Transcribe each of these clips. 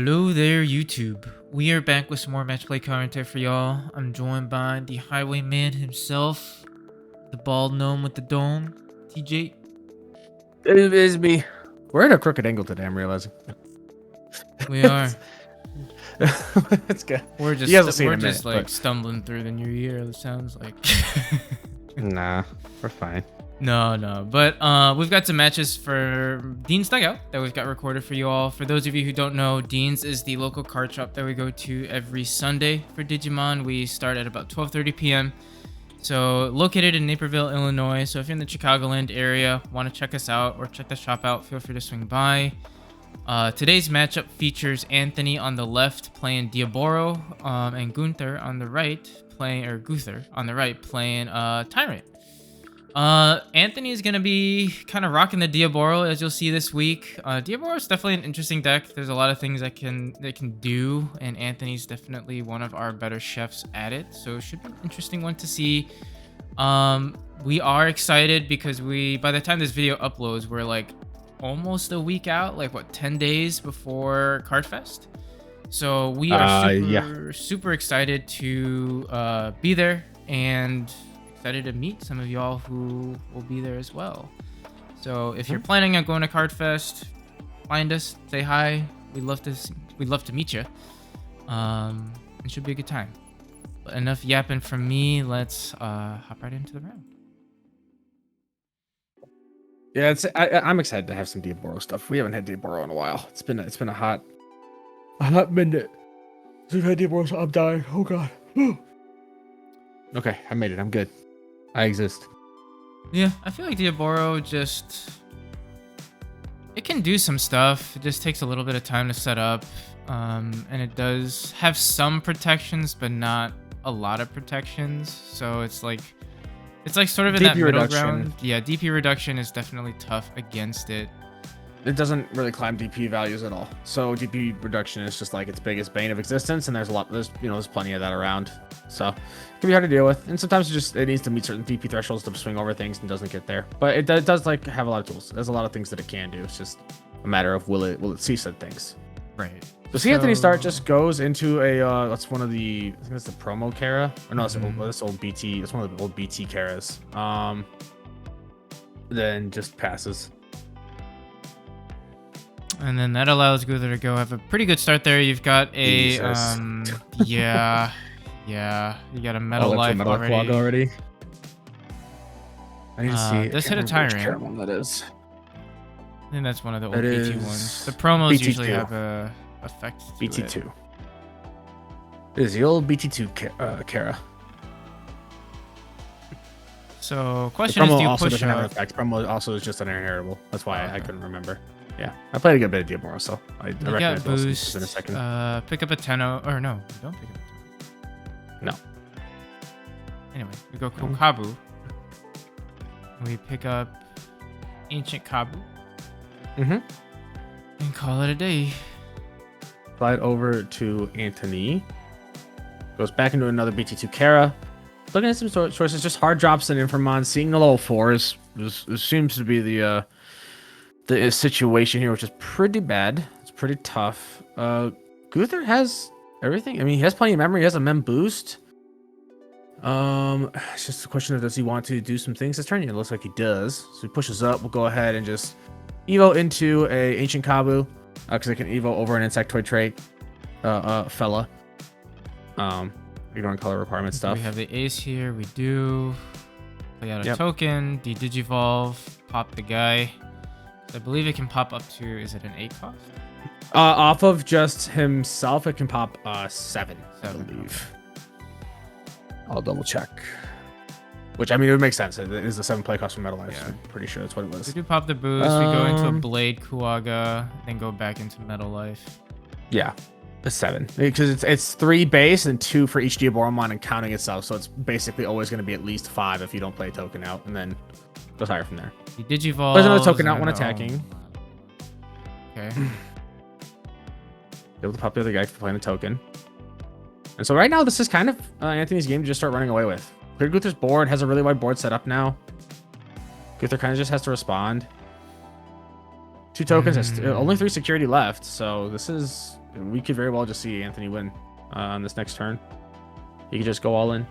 Hello there, YouTube. We are back with some more Matchplay content for y'all. I'm joined by the Highwayman himself, the bald gnome with the dome, TJ. It is me. We're at a crooked angle today, I'm realizing. We are. It's good. We're just like stumbling through the new year, it sounds like. Nah, we're fine. No. But we've got some matches for Dean's Dugout that we've got recorded for you all. For those of you who don't know, Dean's is the local card shop that we go to every Sunday for Digimon. We start at about 12:30 p.m. So located in Naperville, Illinois. So if you're in the Chicagoland area, want to check us out or check the shop out, feel free to swing by. Today's matchup features Anthony on the left playing Diaboro, and Gunther on the right playing Tyrant. Anthony is gonna be kind of rocking the Diaboro, as you'll see this week. Diaboro is definitely an interesting deck. There's a lot of things that can do, and Anthony's definitely one of our better chefs at it. So it should be an interesting one to see. We are excited because by the time this video uploads, we're like almost a week out, like what, 10 days before Cardfest. So we are super excited to be there, and excited to meet some of y'all who will be there as well. So if you're planning on going to Cardfest, find us, say hi. We'd love to meet you. It should be a good time. But enough yapping from me. Let's hop right into the round. Yeah, I'm excited to have some Diaboro stuff. We haven't had Diaboro in a while. It's been a hot minute. We've had Diaboro, so I'm dying. Oh god. Okay, I made it. I'm good. I exist. Yeah, I feel like Diaboro it can do some stuff. It just takes a little bit of time to set up. And it does have some protections, but not a lot of protections. So it's like sort of in that middle ground. Yeah, DP reduction is definitely tough against it. It doesn't really climb DP values at all. So DP reduction is just like its biggest bane of existence, and there's plenty of that around. So it can be hard to deal with, and sometimes it needs to meet certain DP thresholds to swing over things and doesn't get there. But it does like have a lot of tools. There's a lot of things that it can do. It's just a matter of will it see said things. Right. So Anthony start just goes into a that's one of the, I think that's the promo Kara. Or no, that's old BT. It's one of the old BT Karas. Then just passes. And then that allows Gunther to go have a pretty good start there. You've got a yeah, you got a metal life already. I need to see. This hit a Tyrant. Caramel that is. I think that's one of the old BT ones. The promos BT2. usually have a effect. BT2. It is the old BT2 Kara. So question is, do you push have an effect? Promo also is just uninheritable. That's why I couldn't remember. Yeah, I played a good bit of Diaboro, so I recommend boost in a second. Pick up a Tenno, or no, don't pick up a Tenno. No. Anyway, we go Kabu. We pick up Ancient Kabu. And call it a day. Slide over to Anthony. Goes back into another BT2 Kara. Looking at some choices, just hard drops in Infamon. Seeing the level 4s seems to be the situation here, which is pretty bad. It's pretty tough. Gunther has everything. I mean, he has plenty of memory. He has a mem boost. It's just a question of, does he want to do some things this turn? It looks like he does. So he pushes up. We'll go ahead and just evo into a Ancient Kabu, because it can evo over an Insectoid trait fella. Ignoring color requirement stuff. We have the ace here. We do play out a token, de-digivolve, pop the guy. I believe it can pop up to, is it an 8 cost? Off of just himself, it can pop 7, I believe. I'll double check. Which, I mean, it would make sense. It is a 7 play cost from Metal Life. Yeah. So I'm pretty sure that's what it was. We do pop the boost. We go into a Blade Kuaga, then go back into Metal Life. Yeah, a 7. Because it's 3 base and 2 for each Diaboromon and counting itself. So it's basically always going to be at least 5 if you don't play a token out, and then goes higher from there. He digivolves. There's another token out when attacking. Okay. Able to pop the other guy for playing a token. And so right now, this is kind of Anthony's game to just start running away with. Cleared Gunther's board, has a really wide board set up now. Gunther kind of just has to respond 2 tokens. That's only 3 security left. So this is, we could very well just see Anthony win on this next turn. He could just go all in.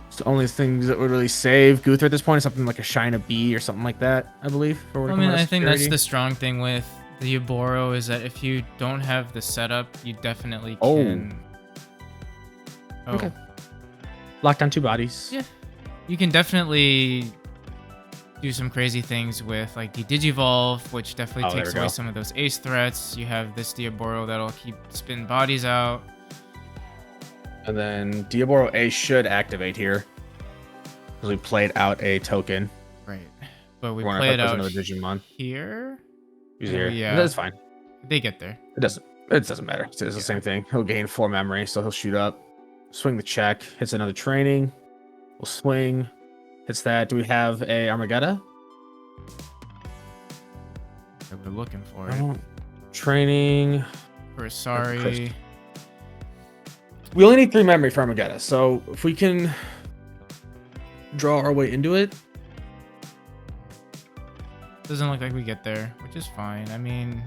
It's the only things that would really save Gunther at this point is something like a Shine of B or something like that, I believe. I mean, I think that's the strong thing with the Diaboro is that if you don't have the setup, you definitely can. Oh. Okay. Lock down 2 bodies. Yeah. You can definitely do some crazy things with like the Digivolve, which definitely takes away some of those ace threats. You have this Diaboro that'll keep spin bodies out. And then Diaboro A should activate here. Because we played out a token. Right. But we played out another Digimon here. He's here. Yeah. That's fine. They get there. It doesn't matter. It's the same thing. He'll gain 4 memory, so he'll shoot up. Swing the check. Hits another training. We'll swing. Hits that. Do we have a Armageddon? We're looking for it. Training. For sorry. We only need 3 memory for Armageddon, so if we can draw our way into it. Doesn't look like we get there, which is fine. I mean,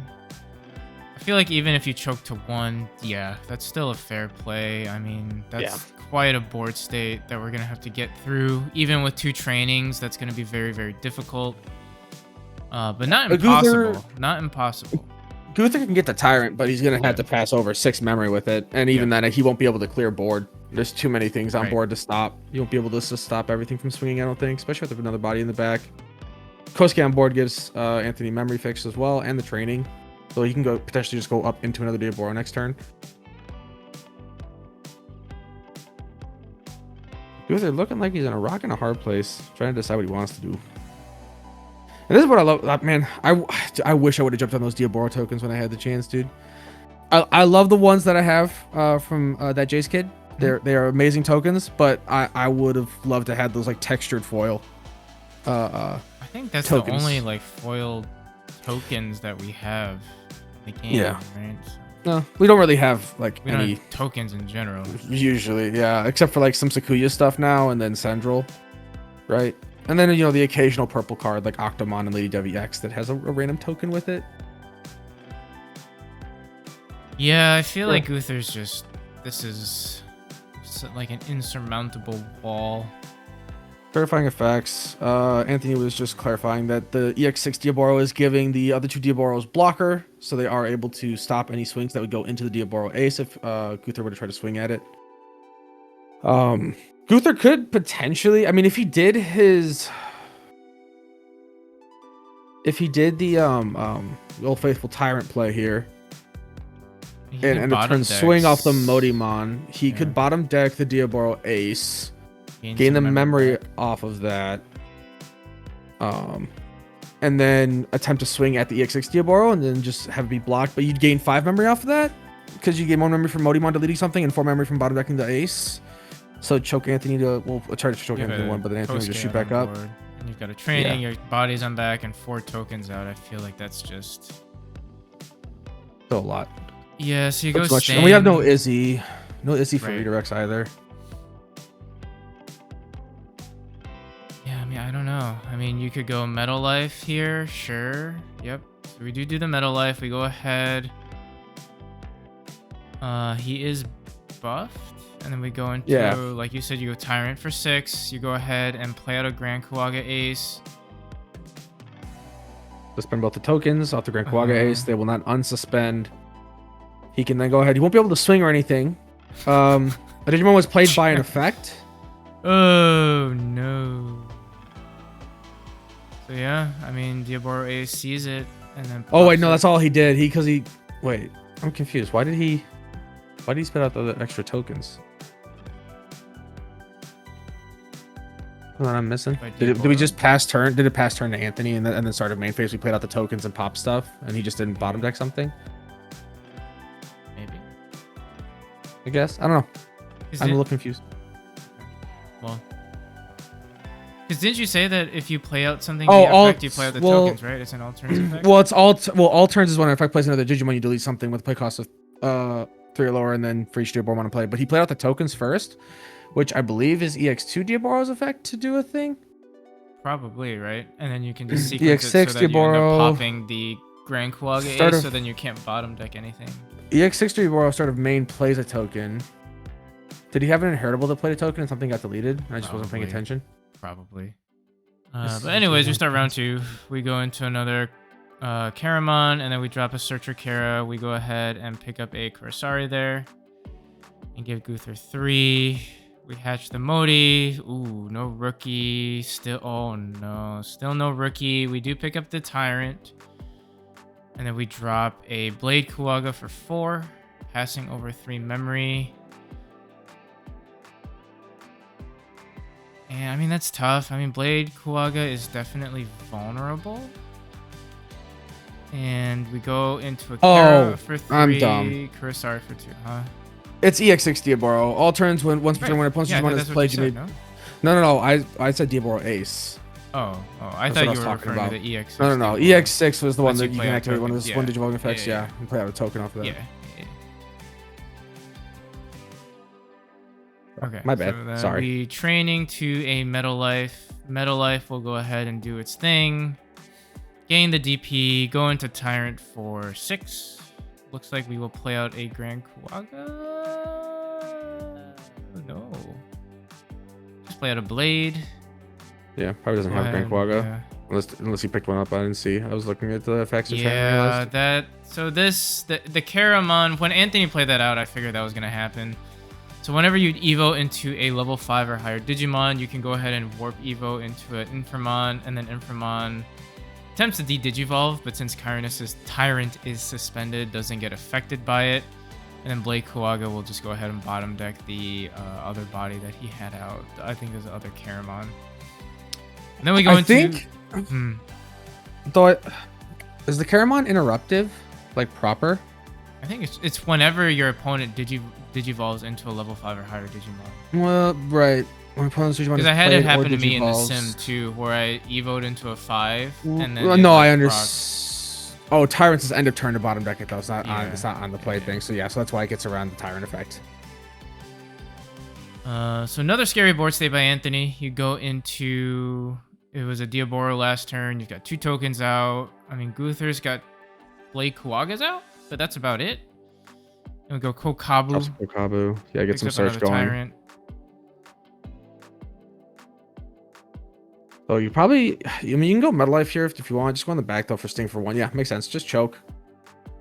I feel like even if you choke to 1, yeah, that's still a fair play. I mean, that's quite a board state that we're going to have to get through. Even with 2 trainings, that's going to be very, very difficult. But not impossible. Not impossible. Gunther can get the Tyrant, but he's going to have to pass over 6 memory with it. And even then, he won't be able to clear board. There's too many things on board to stop. You won't be able to just stop everything from swinging, I don't think, especially with another body in the back. Kosuke on board gives Anthony memory fix as well, and the training. So he can go potentially just go up into another Diaboro next turn. Gunther looking like he's in a rock and a hard place, trying to decide what he wants to do. And this is what I love, man. I wish I would have jumped on those Diaboro tokens when I had the chance, dude. I love the ones that I have from that Jace kid. They are amazing tokens, but I would have loved to have those like textured foil. I think that's tokens. The only like foil tokens that we have in the game, right? So no, we don't really have like we any don't have tokens in general. Usually, yeah, except for like some Sakuya stuff now, and then Central, right? And then the occasional purple card like Octomon and Lady Devi X that has a random token with it. Yeah, I feel like Gunther's just this is like an insurmountable wall. Clarifying effects. Anthony was just clarifying that the EX6 Diaboro is giving the other 2 Diaboros blocker, so they are able to stop any swings that would go into the Diaboro Ace if Gunther were to try to swing at it. Gunther could potentially, I mean, if he did the Old Faithful Tyrant play here, and a turn swing off the Modimon, he could bottom deck the Diaboro Ace. Gain the memory off of that. And then attempt to swing at the EX6 Diaboro and then just have it be blocked. But you'd gain 5 memory off of that because you gain 1 memory from Modimon deleting something and 4 memory from bottom decking the Ace. So choke Anthony we'll try to choke Anthony 1, but then Anthony will just shoot back up. And you've got a training, your body's on back, and 4 tokens out. I feel like that's just still a lot. Yeah, so you go Stain. And we have no Izzy. No Izzy for redirects either. I don't know. I mean, you could go Metal Life here. Sure. Yep. So we do the Metal Life. We go ahead. He is buffed. And then we go into, like you said, you go Tyrant for 6. You go ahead and play out a Grand Kuwaga Ace. Suspend both the tokens off the Grand Kuwaga Ace. They will not unsuspend. He can then go ahead. He won't be able to swing or anything. A Digimon was played by an effect. Oh, no. So yeah, I mean, Diaboro Ace sees it and then. Oh wait, no, that's all he did. Wait, I'm confused. Why did he spit out the extra tokens? Hold on, I'm missing. Did we just pass turn? Did it pass turn to Anthony and then started main phase? We played out the tokens and pop stuff, and he just didn't bottom deck something. Maybe. I guess I don't know. I'm a little confused. Well. Because didn't you say that if you play out something, effect, you play out the tokens, right? It's an all turns effect? Well, all turns is when an effect plays another Digimon, you delete something with a play cost of 3 or lower, and then for each Diaboro to play. But he played out the tokens first, which I believe is EX2 Diaboro's effect to do a thing. Probably, right? And then you can just sequence it so EX6 that you end up Diaboro. popping the Grand Kuwaga Start Ace, of so then you can't bottom deck anything. EX6 Diaboro start of main plays a token. Did he have an inheritable that played a token and something got deleted? I just wasn't paying attention. Probably. But anyways, we start round 2. We go into another Karamon, and then we drop a Searcher Kara. We go ahead and pick up a Kurosari there. And give Gunther 3. We hatch the Modi. Ooh, no rookie. Still, oh no. Still no rookie. We do pick up the Tyrant. And then we drop a Blade Kuwaga for 4. Passing over 3 memory. And I mean, that's tough. I mean, Blade Kuwaga is definitely vulnerable. And we go into a Kara for 3. I'm dumb. Kurosari for 2, huh? It's EX6 Diaboro. All turns when once per turn when opponent's yeah, one is played, you may... No. I said Diaboro Ace. I thought you were referring to the EX6. No. EX6 was the one that you can activate token. one of those one digivolving effects. Yeah, and play out a token off of that. Yeah. Okay. My bad. So Sorry. We training to a Metal Life. Metal Life will go ahead and do its thing. Gain the DP. Go into Tyrant for 6. Looks like we will play out a Grand Kuwaga. No. Just play out a Blade. Yeah, probably doesn't have a Grand Kuwaga. Yeah. Unless you picked one up, I didn't see. I was looking at the effects. Yeah, the Karamon, when Anthony played that out, I figured that was gonna happen. So whenever you Evo into a level 5 or higher Digimon, you can go ahead and warp Evo into an Inframon, and then Inframon attempts to de-Digivolve, but since Chironus's Tyrant is suspended, doesn't get affected by it. And then Blade Kuwaga will just go ahead and bottom deck the other body that he had out. I think there's other Karamon. And then we go Is the Karamon interruptive, like proper? I think it's whenever your opponent digivolves into a level 5 or higher Digimon. Well, right. Because I had it happen to me in the sim too, where I evoed into a 5, and then I understand. Oh, Tyrant's is end of turn to bottom deck it though. It's not on the play thing. So yeah, so that's why it gets around the Tyrant effect. So another scary board state by Anthony. You go into, it was a Diaboro last turn. You've got 2 tokens out. I mean, Gunther's got Blade Kuwaga's out, but that's about it. And we go Kokabu. Yeah, get some search going. Tyrant. So you probably, you can go Metal Life here if you want. Just go on the back though for Sting for 1. Yeah, makes sense. Just choke.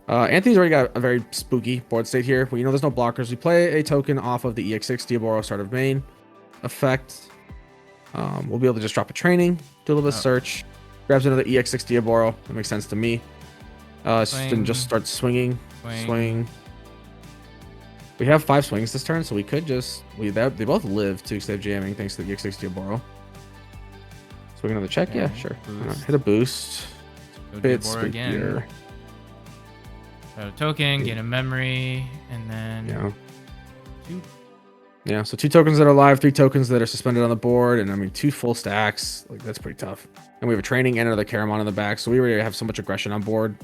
Anthony's already got a very spooky board state here. But there's no blockers. We play a token off of the EX6 Diaboro start of main effect. We'll be able to just drop a training, do a little bit of search, grabs another EX6 Diaboro. That makes sense to me. Then just start swinging. Swing. We have 5 swings this turn, so we could just they both live too, instead of jamming thanks to the EX6 Diaboro. Swing another check, yeah, sure. Hit a boost. Bit spookier. So token, gain a memory, and then 2. Yeah, so 2 tokens that are live, 3 tokens that are suspended on the board, and I mean 2 full stacks. Like that's pretty tough. And we have a training and another Karamon in the back, so we already have so much aggression on board.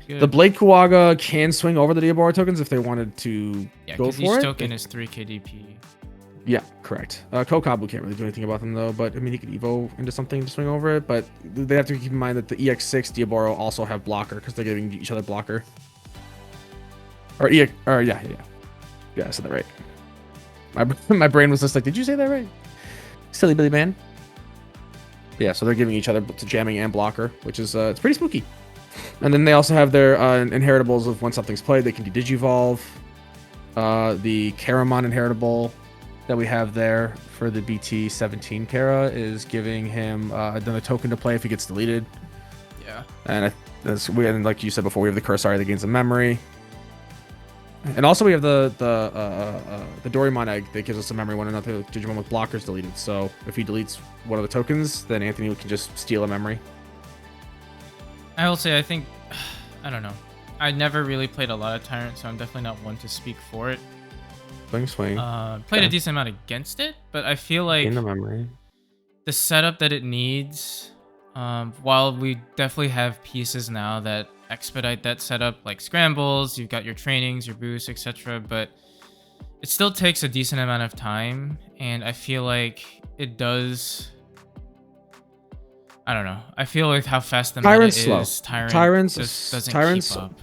The Blade Kuwaga can swing over the Diaboro tokens if they wanted to go for it. Each token is 3 KDP. Yeah, correct. Kokabu can't really do anything about them though, but I mean he could evo into something to swing over it, but they have to keep in mind that the EX6 Diaboro also have blocker because they're giving each other blocker. Yeah, I said that right. My brain was just like, did you say that right? Silly Billy man. Yeah, so they're giving each other to jamming and blocker, which is it's pretty spooky. And then they also have their inheritables of when something's played, they can de-Digivolve. The Karamon inheritable that we have there for the BT17 Kara is giving him another token to play if he gets deleted. Yeah. And like you said before, we have the Kurosari that gains a memory. And also we have the Diaboromon egg that gives us a memory when another Digimon with blockers deleted. So if he deletes one of the tokens, then Anthony can just steal a memory. I will say, I think, I don't know. I never really played a lot of Tyrant, so I'm definitely not one to speak for it. Swing. Played a decent amount against it, but I feel like in the memory, the setup that it needs, while we definitely have pieces now that expedite that setup, like scrambles, you've got your trainings, your boosts, etc., but it still takes a decent amount of time, and I feel like it does. I don't know. I feel like how fast the Tyrant's meta slow. is. Tyrant's just doesn't Tyrant's keep up.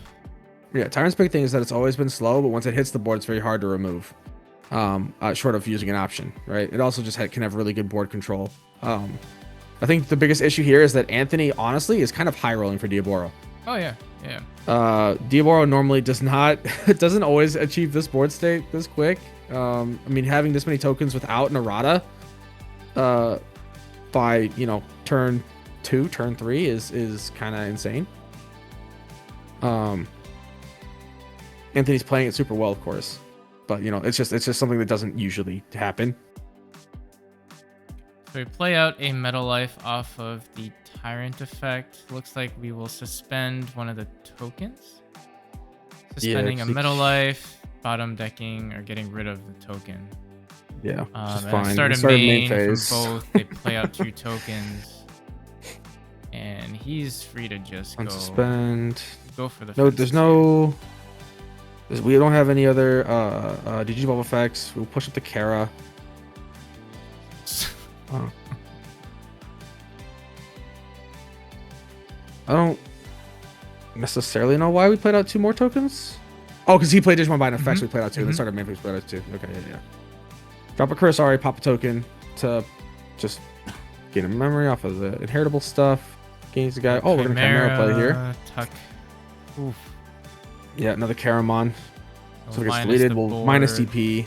Yeah, Tyrant's big thing is that it's always been slow, but once it hits the board, it's very hard to remove. Short of using an option, right? It also just can have really good board control. I think the biggest issue here is that Anthony, honestly, is kind of high rolling for Diaboro. Oh yeah, yeah. Diaboro normally doesn't always achieve this board state this quick. I mean, having this many tokens without an errata, by turn 2, turn 3 is kind of insane. Anthony's playing it super well, of course, but it's just something that doesn't usually happen. So we play out a Metal Life off of the Tyrant effect. Looks like we will suspend one of the tokens. Suspending a Metal Life, bottom decking, or getting rid of the token. Yeah, and fine. Start a main phase. From both. They play out 2 tokens, and he's free to just unsuspend. Go for the. No, there's no. We don't have any other DG Bubble effects. We'll push up the Kara. I don't necessarily know why we played out 2 more tokens. Oh, because he played Digimon by an effect, so we played out 2. Then started main phase, played out 2. Okay, yeah. Drop a Kurosari, pop a token to just gain a memory off of the inheritable stuff. Gains the guy. Oh, we're gonna Chimera play here. Tuck. Oof. Yeah, another Karamon. So it gets minus deleted. We'll minus CP.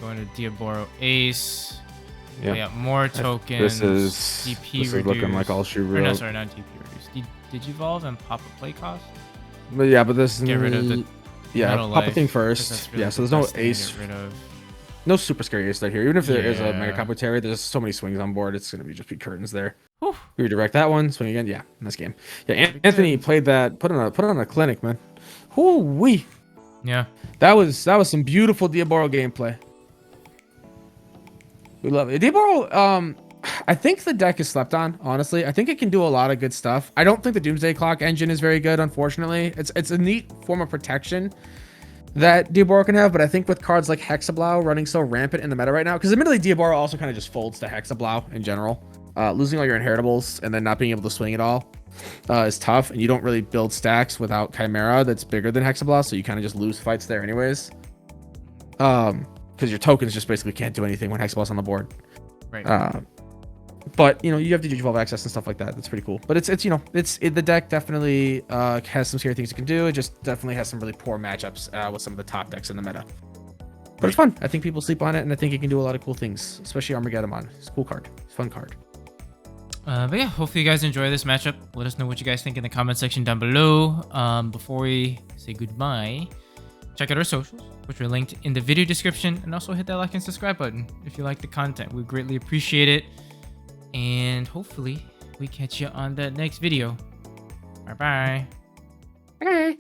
Going to Diaboro Ace. Yeah. Yeah, more tokens. This is looking like all she wrote. No, sorry, not DP reduced. Digivolve and pop a play cost. But yeah, but this get rid of the pop a thing first. Really so there's no ace. No super scary ace there here. Even if there is a Mega Kabuteri, there's so many swings on board. It's gonna just be curtains there. Whew. Redirect that one. Swing again. Yeah, nice game. Yeah, Anthony played that. Put on a clinic, man. Whoo wee. Yeah. That was some beautiful Diaboro gameplay. We love it. Diaboro, I think the deck is slept on, honestly. I think it can do a lot of good stuff. I don't think the Doomsday Clock engine is very good, unfortunately. It's a neat form of protection that Diaboro can have, but I think with cards like Hexablow running so rampant in the meta right now, because admittedly Diaboro also kind of just folds to Hexablow in general. Losing all your inheritables and then not being able to swing it all is tough, and you don't really build stacks without Chimera that's bigger than Hexablow, so you kind of just lose fights there anyways. Because your tokens just basically can't do anything when Hexablow's on the board. Right. But you have the Digivolve access and stuff like that. That's pretty cool. But the deck definitely has some scary things it can do. It just definitely has some really poor matchups with some of the top decks in the meta. But it's fun. I think people sleep on it, and I think it can do a lot of cool things, especially Armageddon. It's a cool card. It's a fun card. But yeah, hopefully you guys enjoy this matchup. Let us know what you guys think in the comment section down below. Before we say goodbye, check out our socials, which are linked in the video description, and also hit that like and subscribe button if you like the content. We greatly appreciate it, and hopefully we catch you on that next video. Bye bye. Bye.